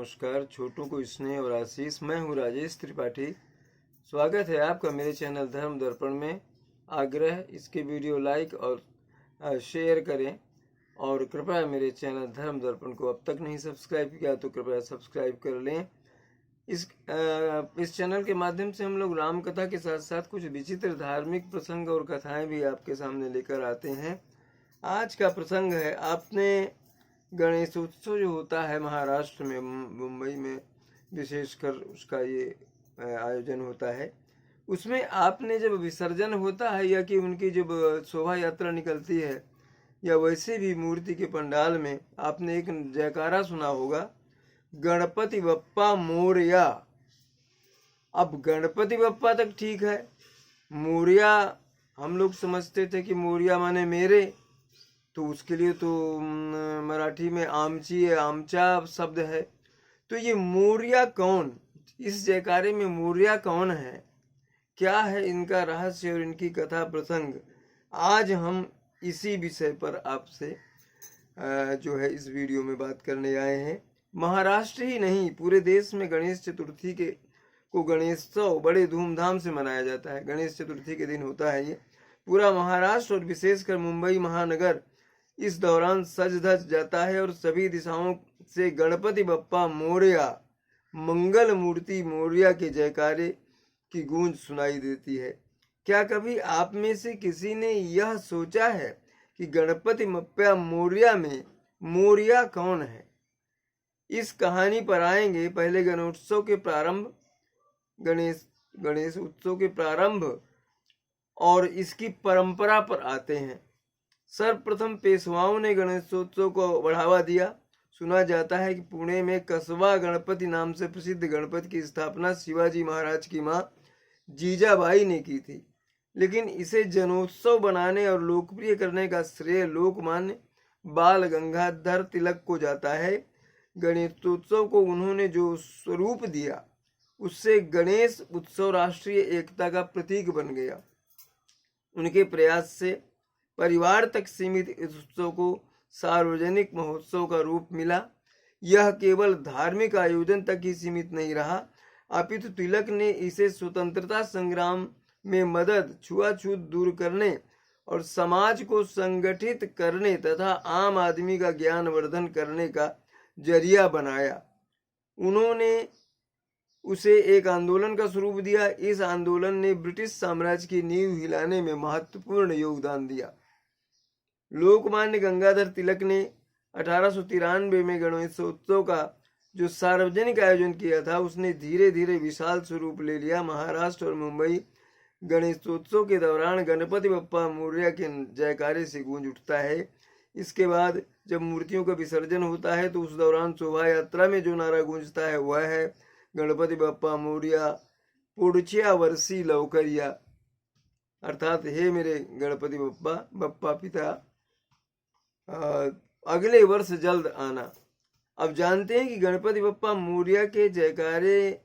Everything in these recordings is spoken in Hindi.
नमस्कार। छोटों को स्नेह और आशीष। मैं हूं राजेश त्रिपाठी। स्वागत है आपका मेरे चैनल धर्म दर्पण में। आग्रह इसके वीडियो लाइक और शेयर करें और कृपया मेरे चैनल धर्म दर्पण को अब तक नहीं सब्सक्राइब किया तो कृपया सब्सक्राइब कर लें। इस चैनल के माध्यम से हम लोग राम कथा के साथ साथ कुछ विचित्र धार्मिक प्रसंग और कथाएं भी आपके सामने लेकर आते हैं। आज का प्रसंग है, आपने गणेश उत्सव जो होता है महाराष्ट्र में, मुंबई में विशेषकर उसका ये आयोजन होता है, उसमें आपने जब विसर्जन होता है या कि उनकी जब शोभा यात्रा निकलती है या वैसे भी मूर्ति के पंडाल में आपने एक जयकारा सुना होगा, गणपति बप्पा मोरया। अब गणपति बप्पा तक ठीक है, मोरया हम लोग समझते थे कि मोरया माने मेरे, तो उसके लिए तो मराठी में आमची है, आमचा शब्द है। तो ये मोरया कौन, इस जयकारे में मोरया कौन है, क्या है इनका रहस्य और इनकी कथा प्रसंग, आज हम इसी विषय पर आपसे जो है इस वीडियो में बात करने आए हैं। महाराष्ट्र ही नहीं, पूरे देश में गणेश चतुर्थी को गणेशोत्सव बड़े धूमधाम से मनाया जाता है। गणेश चतुर्थी के दिन होता है ये। पूरा महाराष्ट्र और विशेषकर मुंबई महानगर इस दौरान सज धज जाता है और सभी दिशाओं से गणपति बप्पा मोरया, मंगल मूर्ति मोरया के जयकारे की गूंज सुनाई देती है। क्या कभी आप में से किसी ने यह सोचा है कि गणपति बप्पा मोरया में मोरया कौन है? इस कहानी पर आएंगे। पहले गणेश उत्सव के प्रारंभ और इसकी परंपरा पर आते हैं। सर्वप्रथम पेशवाओं ने गणेशोत्सव को बढ़ावा दिया। सुना जाता है कि पुणे में कसबा गणपति नाम से प्रसिद्ध गणपति की स्थापना शिवाजी महाराज की मां जीजाबाई ने की थी, लेकिन इसे जनोत्सव बनाने और लोकप्रिय करने का श्रेय लोकमान्य बाल गंगाधर तिलक को जाता है। गणेशोत्सव को उन्होंने जो स्वरूप दिया, उससे गणेश उत्सव राष्ट्रीय एकता का प्रतीक बन गया। उनके प्रयास से परिवार तक सीमित इस उत्सव को सार्वजनिक महोत्सव का रूप मिला। यह केवल धार्मिक आयोजन तक ही सीमित नहीं रहा, अपितु तिलक ने इसे स्वतंत्रता संग्राम में मदद, छुआछूत दूर करने और समाज को संगठित करने तथा आम आदमी का ज्ञान वर्धन करने का जरिया बनाया। उन्होंने उसे एक आंदोलन का स्वरूप दिया। इस आंदोलन ने ब्रिटिश साम्राज्य की नींव हिलाने में महत्वपूर्ण योगदान दिया। लोकमान्य गंगाधर तिलक ने 1893 में गणेशोत्सव का जो सार्वजनिक आयोजन किया था, उसने धीरे धीरे विशाल स्वरूप ले लिया। महाराष्ट्र और मुंबई गणेशोत्सव के दौरान गणपति बप्पा मोरया के जयकारे से गूंज उठता है। इसके बाद जब मूर्तियों का विसर्जन होता है तो उस दौरान शोभा यात्रा में जो नारा गूंजता है वह है गणपति बप्पा मोरया, पुढच्या वर्षी लवकर या, अर्थात हे मेरे गणपति बप्पा पिता, अगले वर्ष जल्द आना। अब जानते हैं कि गणपति बप्पा मोरया के जयकारे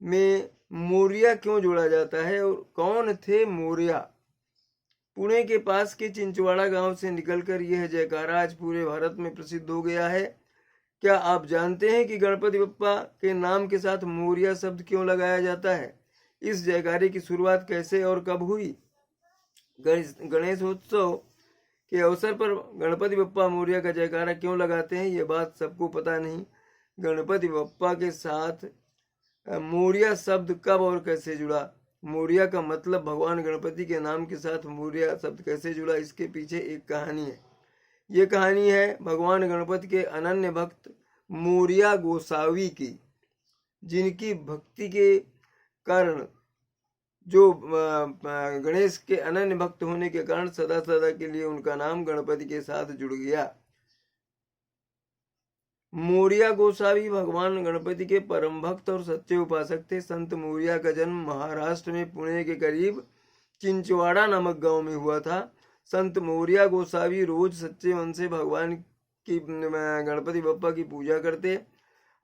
में मोरया क्यों जोड़ा जाता है और कौन थे मोरया। पुणे के पास के चिंचवाड़ा गांव से निकलकर यह जयकारा आज पूरे भारत में प्रसिद्ध हो गया है। क्या आप जानते हैं कि गणपति बप्पा के नाम के साथ मोरया शब्द क्यों लगाया जाता है? इस जयकारे की शुरुआत कैसे और कब हुई? गणेशोत्सव के अवसर पर गणपति बप्पा मोरया का जयकारा क्यों लगाते हैं, ये बात सबको पता नहीं। गणपति बप्पा के साथ मोरया शब्द कब और कैसे जुड़ा? मोरया का मतलब भगवान गणपति के नाम के साथ मोरया शब्द कैसे जुड़ा, इसके पीछे एक कहानी है। ये कहानी है भगवान गणपति के अनन्य भक्त मोरया गोसावी की, जिनकी भक्ति के कारण, जो गणेश के अनन्य भक्त होने के कारण सदा सदा के लिए उनका नाम गणपति के साथ जुड़ गया। मोरया गोसावी भगवान गणपति के परम भक्त और सच्चे उपासक थे। संत मोरया का जन्म महाराष्ट्र में पुणे के करीब चिंचवाड़ा नामक गांव में हुआ था। संत मोरया गोसावी रोज सच्चे मन से भगवान की गणपति बप्पा की पूजा करते।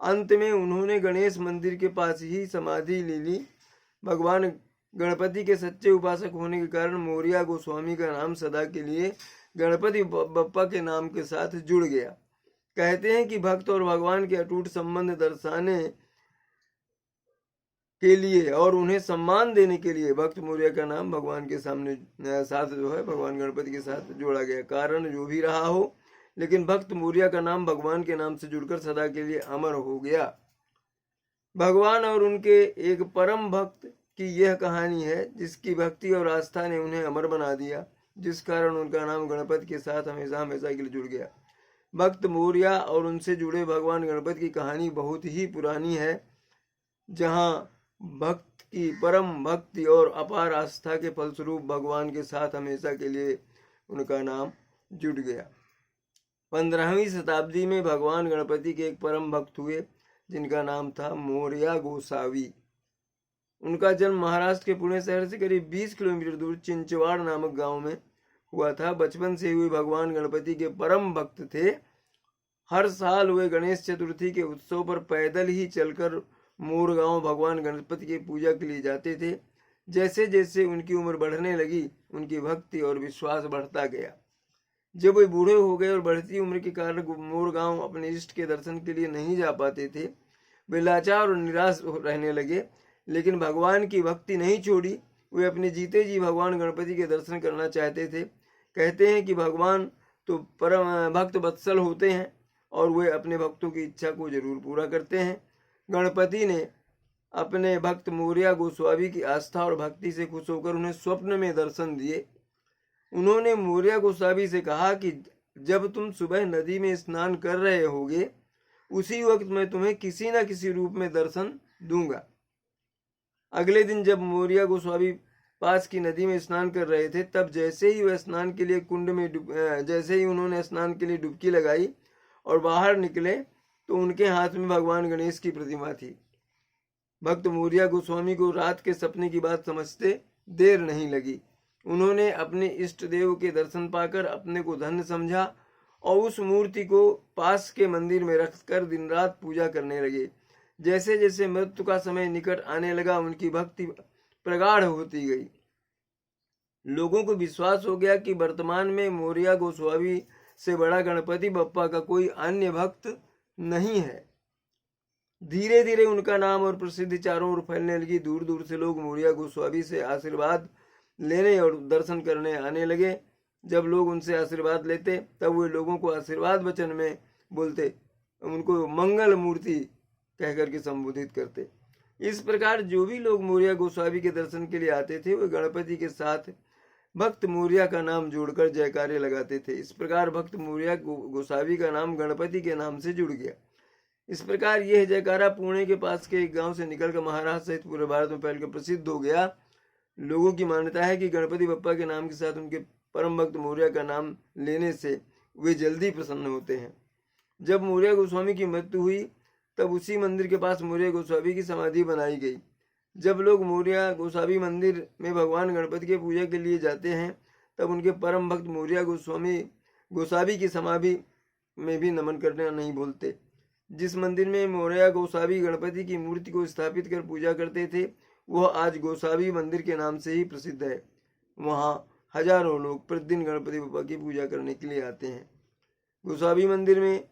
अंत में उन्होंने गणेश मंदिर के पास ही समाधि ले ली। भगवान गणपति के सच्चे उपासक होने के कारण मोरया गोस्वामी का नाम सदा के लिए गणपति बप्पा के नाम के साथ जुड़ गया। कहते हैं कि भक्त और भगवान के अटूट संबंध दर्शाने के लिए और उन्हें सम्मान देने के लिए भक्त मौर्य का नाम भगवान के सामने साथ जो है भगवान गणपति के साथ जोड़ा गया। कारण जो भी रहा हो, लेकिन भक्त मौर्य का नाम भगवान के नाम से जुड़कर सदा के लिए अमर हो गया। भगवान और उनके एक परम भक्त की यह कहानी है जिसकी भक्ति और आस्था ने उन्हें अमर बना दिया, जिस कारण उनका नाम गणपति के साथ हमेशा हमेशा के लिए जुड़ गया। भक्त मौर्य और उनसे जुड़े भगवान गणपति की कहानी बहुत ही पुरानी है, जहाँ भक्त की परम भक्ति और अपार आस्था के फलस्वरूप भगवान के साथ हमेशा के लिए उनका नाम जुड़ गया। 15वीं शताब्दी में भगवान गणपति के एक परम भक्त हुए जिनका नाम था मौर्य गोसावी। उनका जन्म महाराष्ट्र के पुणे शहर से करीब 20 किलोमीटर दूर चिंचवाड़ नामक गांव में हुआ था। बचपन से हुए भगवान गणपति के परम भक्त थे। हर साल वे गणेश चतुर्थी के उत्सव पर पैदल ही चलकर मोरगांव भगवान गणपति की पूजा के लिए जाते थे। जैसे जैसे उनकी उम्र बढ़ने लगी, उनकी भक्ति और विश्वास बढ़ता गया। जब वे बूढ़े हो गए और बढ़ती उम्र के कारण मोरगांव अपने इष्ट के दर्शन के लिए नहीं जा पाते थे, वे लाचार और निराश रहने लगे। लेकिन भगवान की भक्ति नहीं छोड़ी। वे अपने जीते जी भगवान गणपति के दर्शन करना चाहते थे। कहते हैं कि भगवान तो परम भक्त वत्सल होते हैं और वे अपने भक्तों की इच्छा को जरूर पूरा करते हैं। गणपति ने अपने भक्त मौर्य गोस्वामी की आस्था और भक्ति से खुश होकर उन्हें स्वप्न में दर्शन दिए। उन्होंने मौर्य गोस्वामी से कहा कि जब तुम सुबह नदी में स्नान कर रहे होगे, उसी वक्त मैं तुम्हें किसी न किसी रूप में दर्शन दूंगा। अगले दिन जब मौर्य गोस्वामी पास की नदी में स्नान कर रहे थे, तब जैसे ही वह स्नान के लिए कुंड में जैसे ही उन्होंने स्नान के लिए डुबकी लगाई और बाहर निकले, तो उनके हाथ में भगवान गणेश की प्रतिमा थी। भक्त मौर्य गोस्वामी को रात के सपने की बात समझते देर नहीं लगी। उन्होंने अपने इष्ट देव के दर्शन पाकर अपने को धन्य समझा और उस मूर्ति को पास के मंदिर में रखकर दिन रात पूजा करने लगे। जैसे जैसे मृत्यु का समय निकट आने लगा, उनकी भक्ति प्रगाढ़ होती गई। लोगों को विश्वास हो गया कि वर्तमान में मौर्य गोस्वामी से बड़ा गणपति बप्पा का कोई अन्य भक्त नहीं है। धीरे धीरे उनका नाम और प्रसिद्धि चारों ओर फैलने लगी। दूर दूर से लोग मौर्य गोस्वामी से आशीर्वाद लेने और दर्शन करने आने लगे। जब लोग उनसे आशीर्वाद लेते, तब वे लोगों को आशीर्वाद वचन में बोलते, उनको मंगल मूर्ति कहकर के संबोधित करते। इस प्रकार जो भी लोग मौर्य गोस्वामी के दर्शन के लिए आते थे, वे गणपति के साथ भक्त मौर्य का नाम जोड़कर जयकारे लगाते थे। इस प्रकार भक्त मौर्य गोस्वामी का नाम गणपति के नाम से जुड़ गया। इस प्रकार यह जयकारा पुणे के पास के एक गांव से निकलकर महाराष्ट्र सहित पूरे भारत में फैलकर प्रसिद्ध हो गया। लोगों की मान्यता है कि गणपति बप्पा के नाम के साथ उनके परम भक्त मौर्य का नाम लेने से वे जल्दी प्रसन्न होते हैं। जब मौर्य गोस्वामी की मृत्यु हुई, तब उसी मंदिर के पास मौर्य गोस्वामी की समाधि बनाई गई। जब लोग मौर्य गोस्वामी मंदिर में भगवान गणपति के पूजा के लिए जाते हैं, तब उनके परम भक्त मौर्य गोस्वामी की समाधि में भी नमन करना नहीं भूलते। जिस मंदिर में मौर्य गोस्वामी गणपति की मूर्ति को स्थापित कर पूजा करते थे, वह आज गोस्वामी मंदिर के नाम से ही प्रसिद्ध है। वहाँ हजारों लोग प्रतिदिन गणपति बप्पा की पूजा करने के लिए आते हैं। गोस्वामी मंदिर में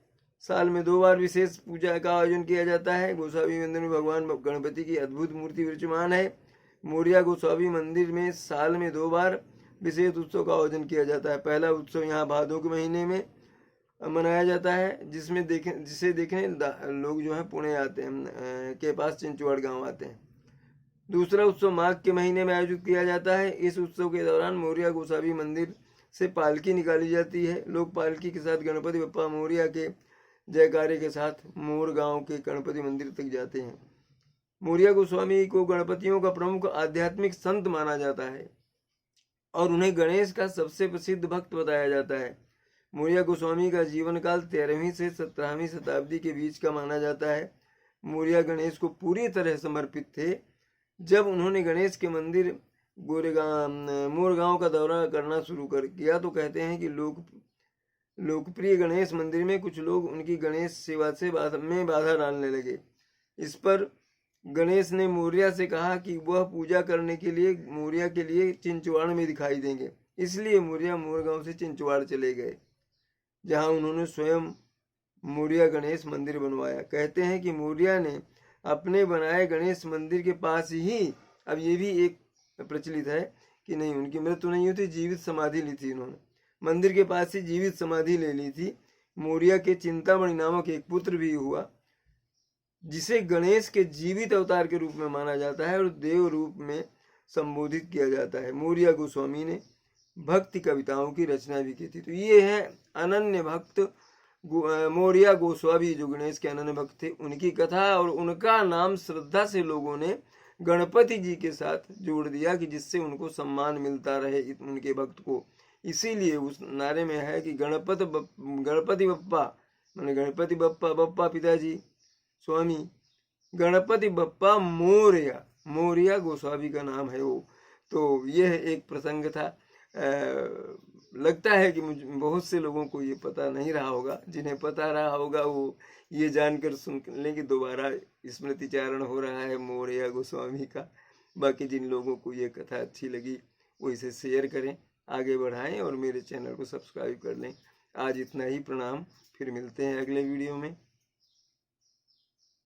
साल में 2 बार विशेष पूजा का आयोजन किया जाता है। गोस्वामी मंदिर में भगवान गणपति की अद्भुत मूर्ति विराजमान है। मौर्य गोस्वामी मंदिर में साल में 2 बार विशेष उत्सव का आयोजन किया जाता है। पहला उत्सव यहाँ भादों के महीने में मनाया जाता है, जिसे देखने लोग जो है पुणे आते हैं के पास चिंचवाड़ गांव आते हैं। दूसरा उत्सव माघ के महीने में आयोजित किया जाता है। इस उत्सव के दौरान मौर्य गोस्वामी मंदिर से पालकी निकाली जाती है। लोग पालकी के साथ गणपति बप्पा मौर्य के जयकारे के साथ मोर गांव के गणपति मंदिर तक जाते हैं। मौर्य गोस्वामी को गणपतियों का प्रमुख आध्यात्मिक संत माना जाता है और उन्हें गणेश का सबसे प्रसिद्ध भक्त बताया जाता है। मौर्य गोस्वामी का जीवन काल 13वीं से 17वीं शताब्दी के बीच का माना जाता है। मौर्य गणेश को पूरी तरह समर्पित थे। जब उन्होंने गणेश के मंदिर मोरगांव का दौरा करना शुरू किया, तो कहते हैं कि लोकप्रिय गणेश मंदिर में कुछ लोग उनकी गणेश सेवा से बाधा डालने लगे। इस पर गणेश ने मौर्य से कहा कि वह पूजा करने के लिए मौर्य के लिए चिंचवाड़ में दिखाई देंगे। इसलिए मौर्य मोरगांव से चिंचवाड़ चले गए, जहां उन्होंने स्वयं मौर्य गणेश मंदिर बनवाया। कहते हैं कि मौर्य ने अपने बनाए गणेश मंदिर के पास ही, अब ये भी एक प्रचलित है कि नहीं, उनकी मृत्यु नहीं हुई थी, जीवित समाधि ली थी इन्होंने, मंदिर के पास ही जीवित समाधि ले ली थी। मौर्य के चिंतामणि नामक एक पुत्र भी हुआ, जिसे गणेश के जीवित अवतार के रूप में माना जाता है और देव रूप में संबोधित किया जाता है। मौर्य गोस्वामी ने भक्ति कविताओं की रचना भी की थी। तो ये है अनन्य भक्त मौर्य गोस्वामी, जो गणेश के अनन्य भक्त थे, उनकी कथा, और उनका नाम श्रद्धा से लोगों ने गणपति जी के साथ जोड़ दिया कि जिससे उनको सम्मान मिलता रहे उनके भक्त को। इसीलिए उस नारे में है कि गणपति बप्पा, माने गणपति बप्पा, बप्पा पिताजी स्वामी, गणपति बप्पा मौर्य, मौर्य गोस्वामी का नाम है वो। तो यह एक प्रसंग था। लगता है कि मुझे बहुत से लोगों को ये पता नहीं रहा होगा, जिन्हें पता रहा होगा वो ये जानकर सुन लें कि दोबारा स्मृतिचारण हो रहा है मौर्य गोस्वामी का। बाकी जिन लोगों को ये कथा अच्छी लगी वो इसे शेयर करें, आगे बढ़ाएं और मेरे चैनल को सब्सक्राइब कर लें। आज इतना ही, प्रणाम, फिर मिलते हैं अगले वीडियो में।